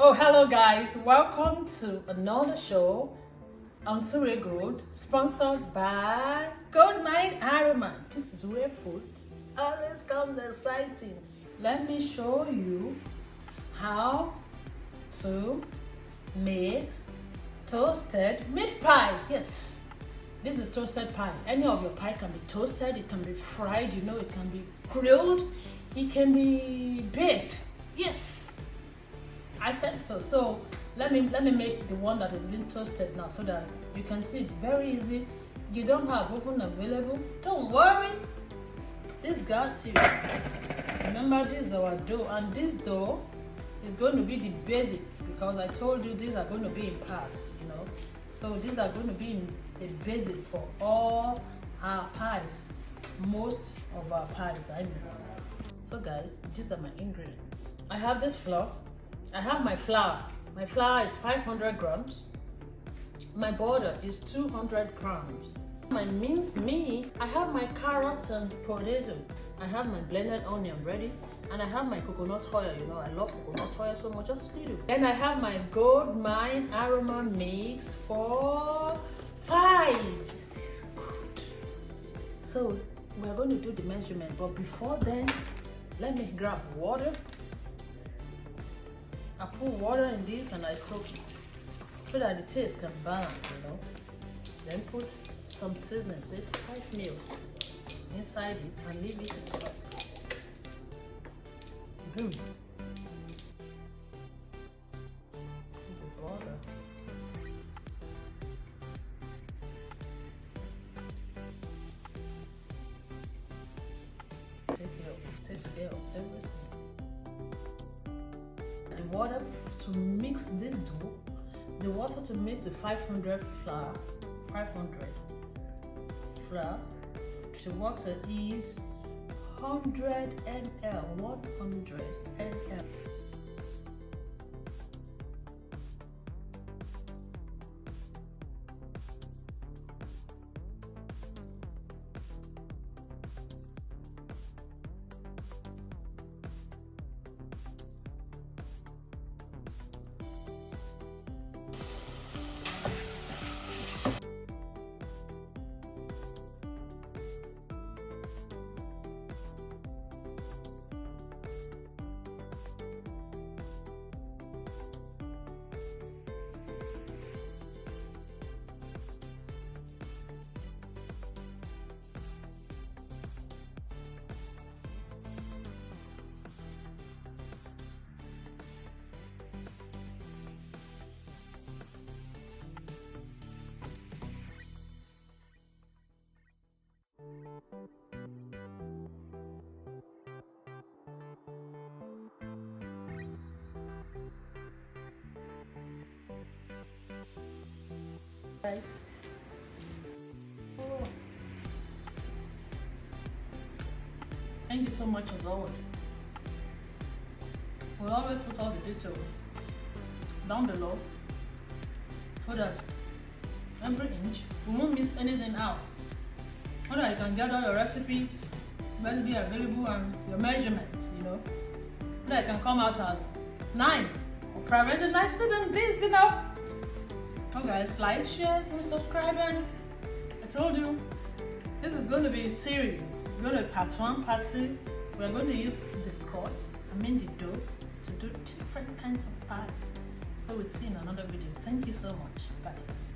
Oh, hello guys, welcome to another show on Surrey Gold, sponsored by Goldminearoma. This is where food always comes exciting. Let me show you how to make toasted meat pie. Yes, this is toasted pie. Any of your pie can be toasted, it can be fried, it can be grilled, it can be baked. Yes, I said so. So let me make the one that has been toasted now so that you can see it very easy. You don't have oven available, don't worry, this got you. Remember, this is our dough, and this dough is going to be the basic because I told you these are going to be in parts, so these are going to be the basic for all our pies, most of our pies, I know. So guys, these are my ingredients. I have this flour, I have my flour. My flour is 500 grams. My butter is 200 grams. My minced meat, I have my carrots and potato. I have my blended onion ready, and I have my coconut oil. I love coconut oil so much, just little. Then I have my goldminearoma mix for pies. This is good. So we're going to do the measurement, but before then, let me grab water. I put water in this and I soak it so that the taste can balance, Then put some seasoning, say 5 ml inside it, and leave it to soak. Boom. The butter. Take care of everything. The water to mix this dough, the water to mix the 500 flour, the water is 100 ml, 100 ml. Guys. Thank you so much as always. We always put all the details down below so that every inch we won't miss anything out. So that you can get all your recipes readily available and your measurements, so that it can come out as nice or prevented nicer than this, So guys, like, share, and subscribe, and I told you this is going to be a series. It's going to be part 1, part 2. We're going to use the the dough to do different kinds of pies. So we'll see in another video. Thank you so much. Bye.